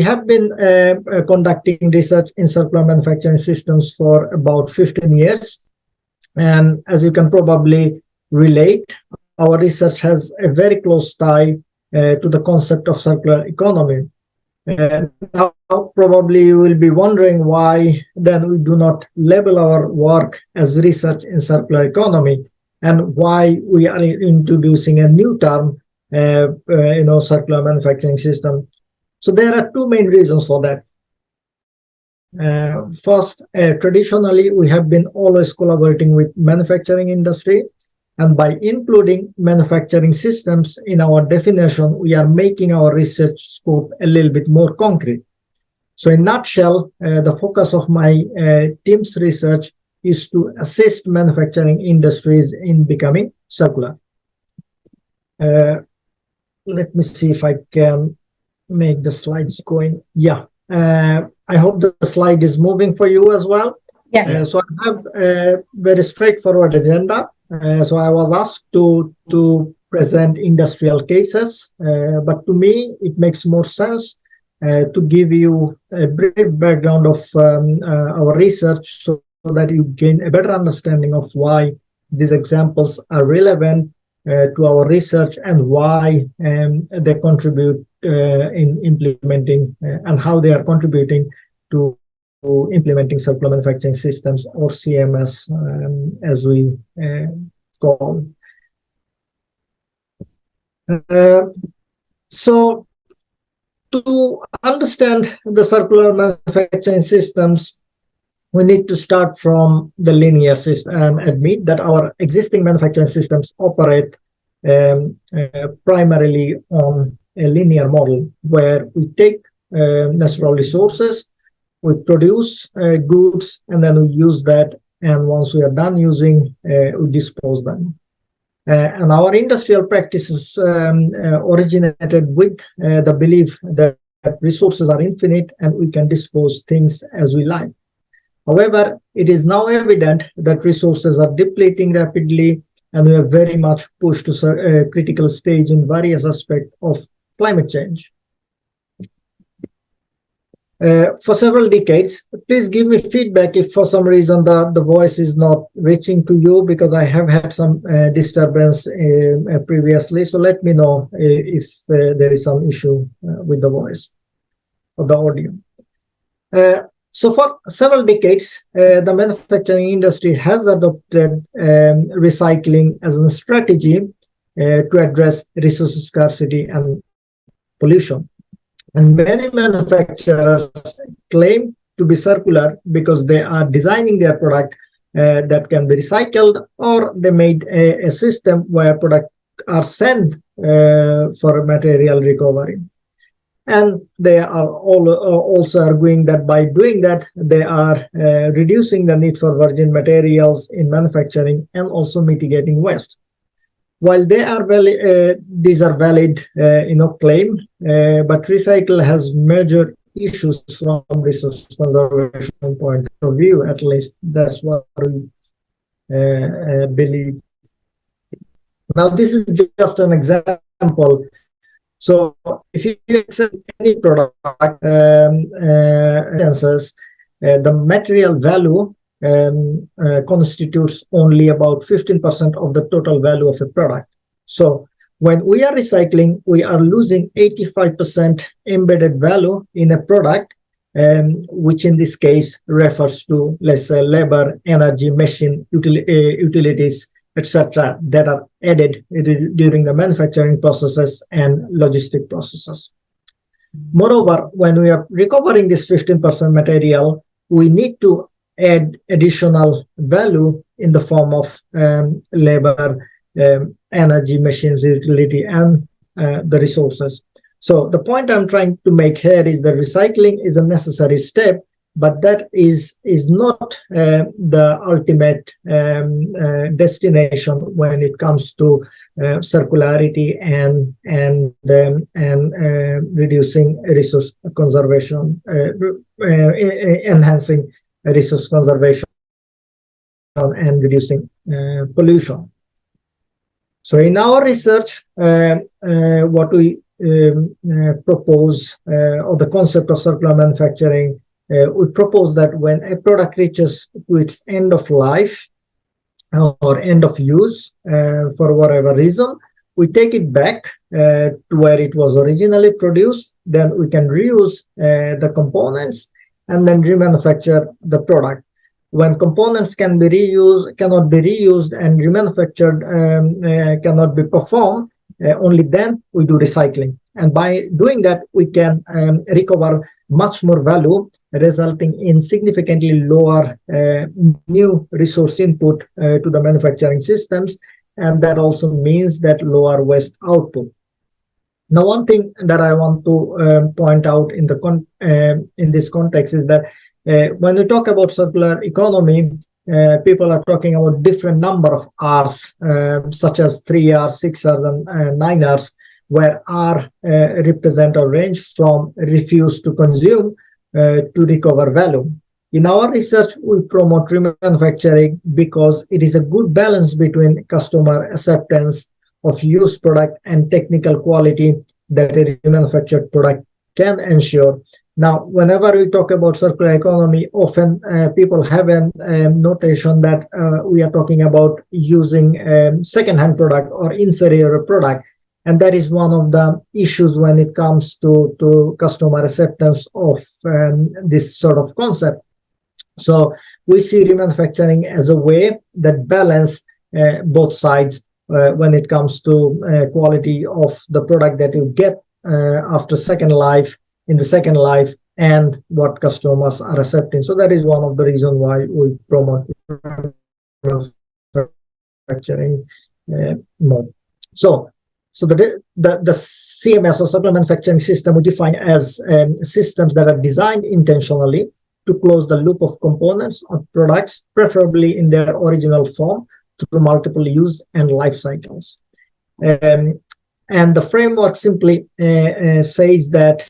we have been conducting research in circular manufacturing systems for about 15 years. And as you can probably relate, our research has a very close tie to the concept of circular economy. Now, probably you will be wondering why then we do not label our work as research in circular economy, and why we are introducing a new term, circular manufacturing system. So there are two main reasons for that. First, traditionally, we have been always collaborating with manufacturing industry, and by including manufacturing systems in our definition, we are making our research scope a little bit more concrete. So in a nutshell, the focus of my team's research is to assist manufacturing industries in becoming circular. Let me see if I can make the slides going. Yeah. I hope the slide is moving for you as well. Yeah. So I have a very straightforward agenda. So I was asked to present industrial cases, but to me, it makes more sense to give you a brief background of our research so that you gain a better understanding of why these examples are relevant to our research and why they contribute in implementing and how they are contributing to implementing circular manufacturing systems, or CMS, as we call. So to understand the circular manufacturing systems, we need to start from the linear system and admit that our existing manufacturing systems operate primarily on a linear model, where we take natural resources, we produce goods, and then we use that, and once we are done using, we dispose them. And our industrial practices originated with the belief that resources are infinite and we can dispose things as we like. However, it is now evident that resources are depleting rapidly, and we are very much pushed to a critical stage in various aspects of climate change. For several decades, please give me feedback if for some reason the voice is not reaching to you, because I have had some disturbance previously. So let me know if there is some issue with the voice or the audio. So for several decades, the manufacturing industry has adopted recycling as a strategy to address resource scarcity and pollution. And many manufacturers claim to be circular because they are designing their product that can be recycled, or they made a system where products are sent for material recovery. And they are also arguing that by doing that, they are reducing the need for virgin materials in manufacturing and also mitigating waste. While they are these are valid, claim, but recycle has major issues from resource conservation point of view. At least that's what we believe. Now, this is just an example. So, if you accept any product, the material value constitutes only about 15% of the total value of a product. So when we are recycling, we are losing 85% embedded value in a product, which in this case refers to, let's say, labor, energy, machine, utilities, etc., that are added during the manufacturing processes and logistic processes. Moreover, when we are recovering this 15% material, we need to add additional value in the form of labor, energy, machines, utility, and the resources. So the point I'm trying to make here is that recycling is a necessary step, but that is not the ultimate destination when it comes to circularity and reducing resource conservation, enhancing resource conservation and reducing pollution. So in our research, what we propose, or the concept of circular manufacturing, we propose that when a product reaches to its end of life or end of use for whatever reason, we take it back to where it was originally produced. Then we can reuse the components and then remanufacture the product. When components cannot be reused and remanufactured cannot be performed, only then we do recycling. And by doing that, we can recover much more value, resulting in significantly lower new resource input to the manufacturing systems. And that also means that lower waste output. Now, one thing that I want to point out in this context is that when we talk about circular economy, people are talking about different number of R's, such as 3 R's, 6 R's, and 9 R's, where R represent a range from refuse to consume to recover value. In our research, we promote remanufacturing because it is a good balance between customer acceptance of used product and technical quality that a remanufactured product can ensure. Now, whenever we talk about circular economy, often people have a notation that we are talking about using second-hand product or inferior product. And that is one of the issues when it comes to customer acceptance of this sort of concept. So we see remanufacturing as a way that balance both sides when it comes to quality of the product that you get after in the second life, and what customers are accepting. So that is one of the reasons why we promote manufacturing mode. So the CMS, or circular manufacturing system, we define as systems that are designed intentionally to close the loop of components or products, preferably in their original form, through multiple use and life cycles. And the framework simply says that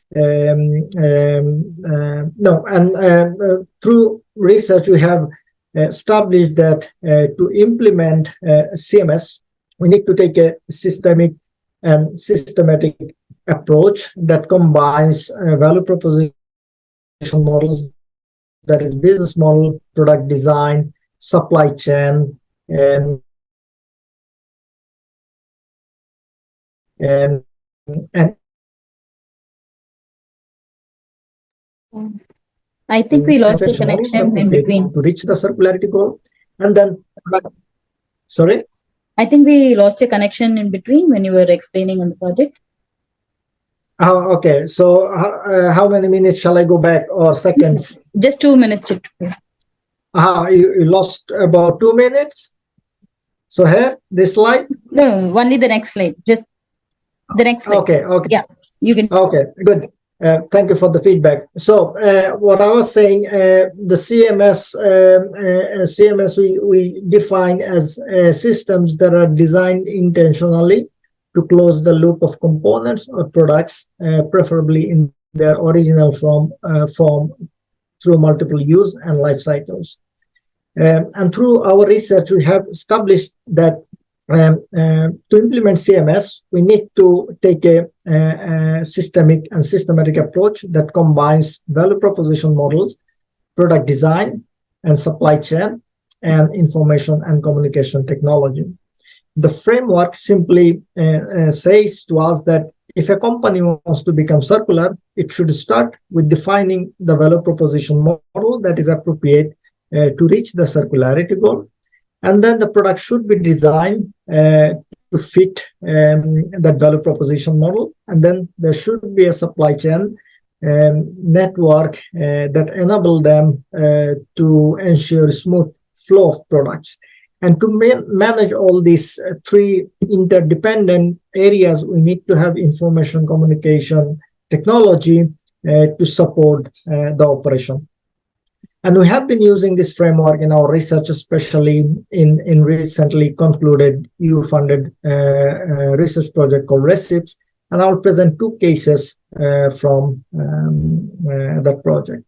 through research we have established that to implement CMS, we need to take a systemic and systematic approach that combines value proposition models, that is business model, product design, supply chain, and I think we lost your connection in between to reach the circularity goal. And then, sorry? I think we lost your connection in between when you were explaining on the project. Oh, okay. So how many minutes shall I go back, or seconds? Just 2 minutes. You lost about 2 minutes? So here, this slide? No, only the next slide. Just the next slide. Okay. Yeah, you can. Okay, good. Thank you for the feedback. So what I was saying, the CMS we define as systems that are designed intentionally to close the loop of components or products, preferably in their original form through multiple use and life cycles. And through our research, we have established that to implement CMS, we need to take a systemic and systematic approach that combines value proposition models, product design, and supply chain, and information and communication technology. The framework simply says to us that if a company wants to become circular, it should start with defining the value proposition model that is appropriate to reach the circularity goal. And then the product should be designed to fit that value proposition model. And then there should be a supply chain network that enable them to ensure smooth flow of products. And to manage all these three interdependent areas, we need to have information communication technology to support the operation. And we have been using this framework in our research, especially in recently concluded EU-funded research project called RECIPS. And I'll present two cases from that project.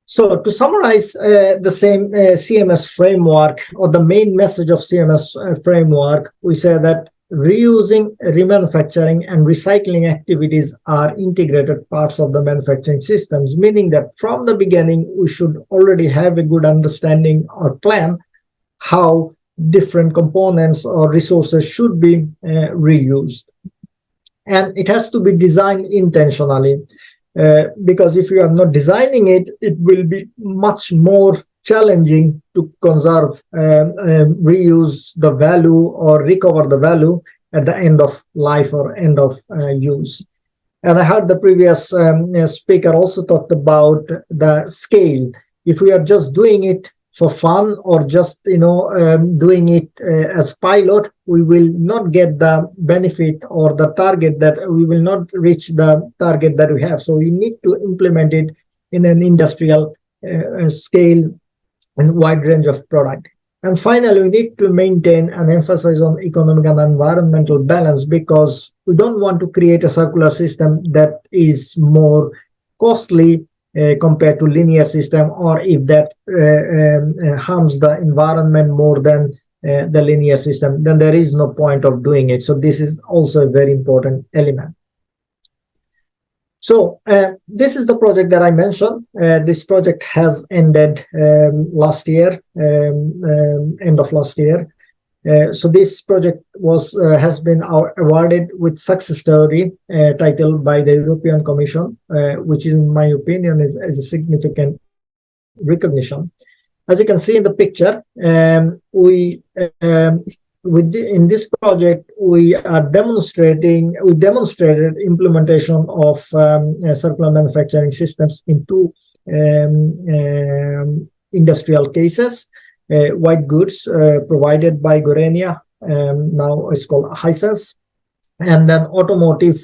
So to summarize the same CMS framework, or the main message of CMS framework, we say that reusing, remanufacturing, and recycling activities are integrated parts of the manufacturing systems, meaning that from the beginning, we should already have a good understanding or plan how different components or resources should be reused. And it has to be designed intentionally, because if you are not designing it, it will be much more challenging to conserve, reuse the value or recover the value at the end of life or end of use. And I heard the previous speaker also talked about the scale. If we are just doing it for fun or just doing it as pilot, we will not get the benefit or the target, that we will not reach the target that we have. So we need to implement it in an industrial scale and wide range of product. And finally, we need to maintain and emphasize on economic and environmental balance, because we don't want to create a circular system that is more costly compared to linear system, or if that harms the environment more than the linear system, then there is no point of doing it. So this is also a very important element. So this is the project that I mentioned. This project has ended last year, end of last year. So this project has been awarded with success story titled by the European Commission, which in my opinion is a significant recognition. As you can see in the picture, in this project, we demonstrated implementation of circular manufacturing systems in two industrial cases. White goods provided by Gorenia, now it's called Hisense, and then automotive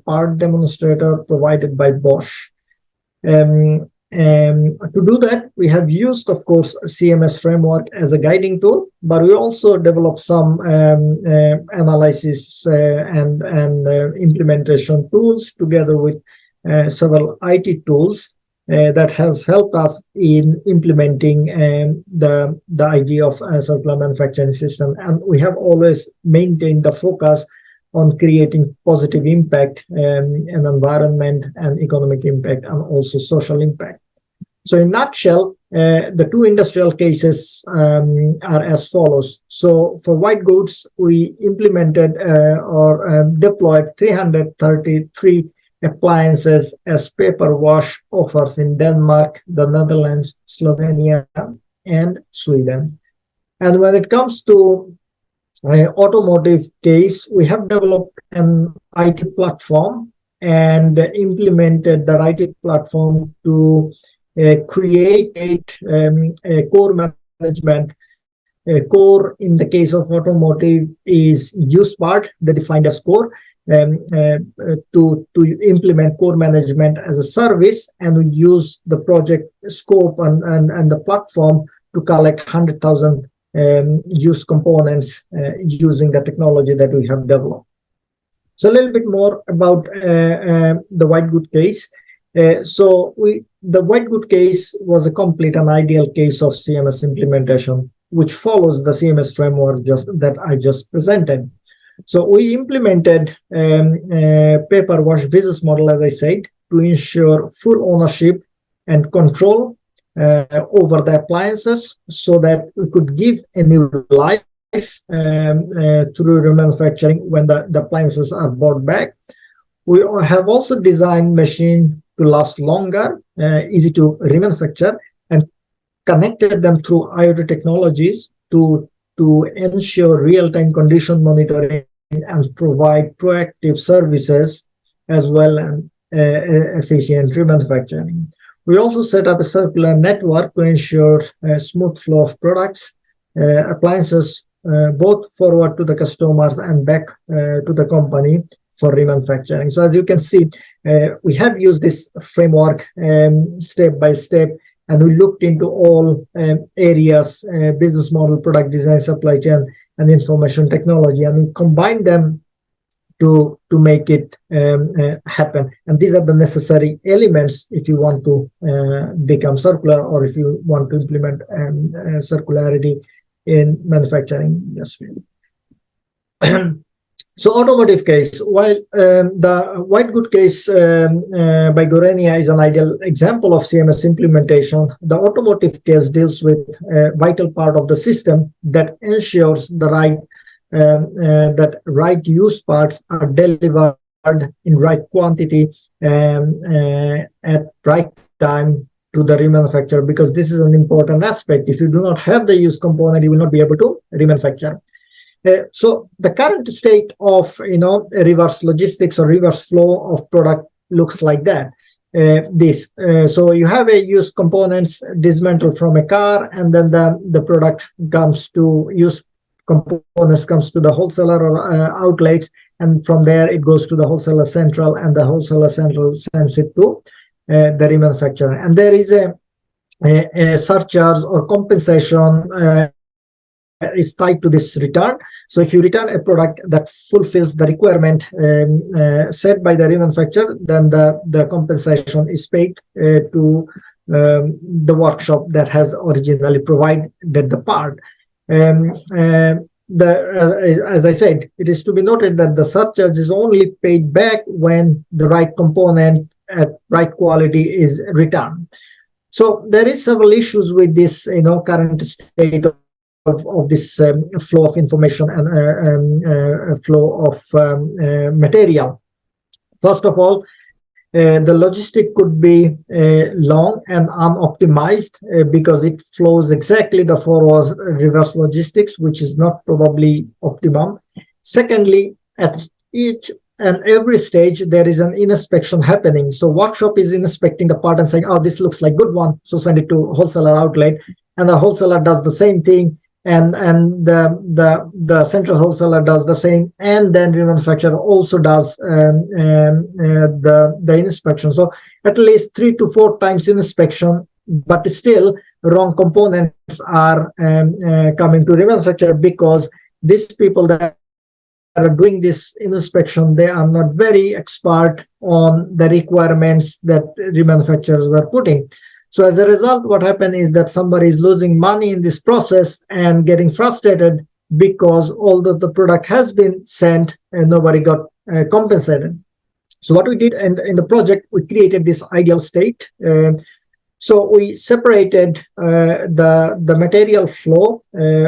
part demonstrator provided by Bosch. To do that, we have used, of course, CMS framework as a guiding tool, but we also developed some analysis and implementation tools together with several IT tools that has helped us in implementing the idea of a circular manufacturing system. And we have always maintained the focus on creating positive impact and environment and economic impact and also social impact. So in a nutshell, the two industrial cases are as follows. So for white goods, we implemented or deployed 333 appliances as paper wash offers in Denmark, the Netherlands, Slovenia, and Sweden. And when it comes to automotive case, we have developed an IT platform and implemented the IT platform to create a core management. Core in the case of automotive is use part, that defined as core, to implement core management as a service, and we use the project scope and the platform to collect 100,000 use components using the technology that we have developed. So a little bit more about the white good case. The white good case was a complete and ideal case of CMS implementation, which follows the CMS framework that I just presented. So we implemented paper wash business model, as I said, to ensure full ownership and control over the appliances, so that we could give a new life through remanufacturing when the appliances are brought back. We have also designed machine to last longer, easy to remanufacture, and connected them through IoT technologies to ensure real-time condition monitoring and provide proactive services as well as efficient remanufacturing. We also set up a circular network to ensure a smooth flow of products, appliances, both forward to the customers and back to the company for remanufacturing. So as you can see, we have used this framework step by step, and we looked into all areas, business model, product design, supply chain, and information technology, and we combined them to make it happen. And these are the necessary elements if you want to become circular, or if you want to implement circularity in manufacturing industry. So automotive case, while the white good case by Gorenia is an ideal example of CMS implementation, the automotive case deals with a vital part of the system that ensures the that right use parts are delivered in right quantity at right time to the remanufacturer, because this is an important aspect. If you do not have the used component, you will not be able to remanufacture. So the current state of reverse logistics or reverse flow of product looks like that. So you have a used components dismantled from a car, and then the product comes to used components comes to the wholesaler or outlets, and from there it goes to the wholesaler central, and the wholesaler central sends it to the remanufacturer. And there is a surcharge or compensation is tied to this return. So if you return a product that fulfills the requirement set by the remanufacturer, then the compensation is paid to the workshop that has originally provided the part. As I said, it is to be noted that the surcharge is only paid back when the right component at right quality is returned. So there is several issues with this, current state of this flow of information and flow of material. First of all, the logistic could be long and unoptimized because it flows exactly the forward reverse logistics, which is not probably optimum. Secondly, at each and every stage, there is an inspection happening. So workshop is inspecting the part and saying, oh, this looks like good one, so send it to wholesaler outlet. And the wholesaler does the same thing. And the central wholesaler does the same, and then remanufacturer also does the inspection. So at least 3 to 4 times inspection, but still wrong components are coming to remanufacturer, because these people that are doing this inspection, they are not very expert on the requirements that remanufacturers are putting. So as a result, what happened is that somebody is losing money in this process and getting frustrated because although the product has been sent and nobody got compensated. So what we did in the project, we created this ideal state. So we separated the material flow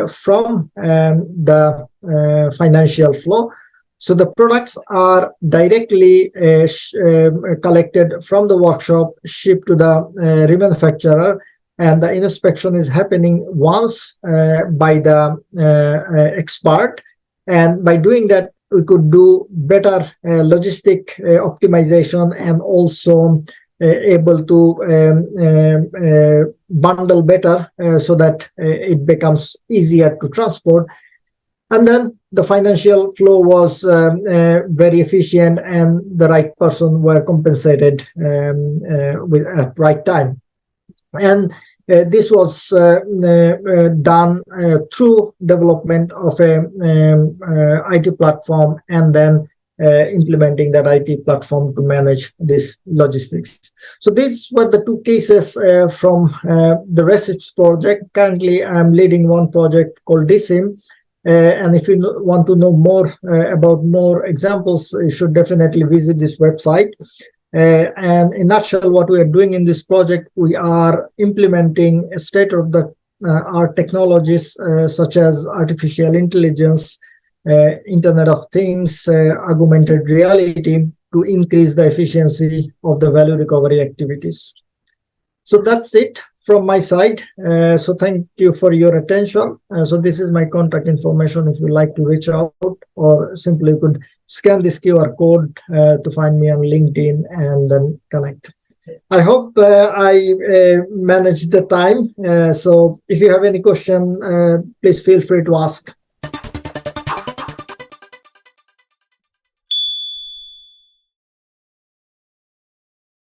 from the financial flow. So the products are directly collected from the workshop, shipped to the remanufacturer, and the inspection is happening once by the expert. And by doing that, we could do better logistic optimization, and also able to bundle better so that it becomes easier to transport. And then the financial flow was very efficient, and the right person were compensated with at right time. And this was done through development of a IT platform, and then implementing that IT platform to manage this logistics. So these were the 2 cases from the Recips project. Currently, I'm leading one project called DSIM. And if you want to know more about more examples, you should definitely visit this website. And in a nutshell, what we are doing in this project, we are implementing a state-of-the-art technologies such as artificial intelligence, Internet of Things, augmented reality, to increase the efficiency of the value recovery activities. So that's it from my side. So thank you for your attention. So this is my contact information if you'd like to reach out, or simply you could scan this QR code to find me on LinkedIn and then connect. I hope I managed the time. So if you have any question, please feel free to ask.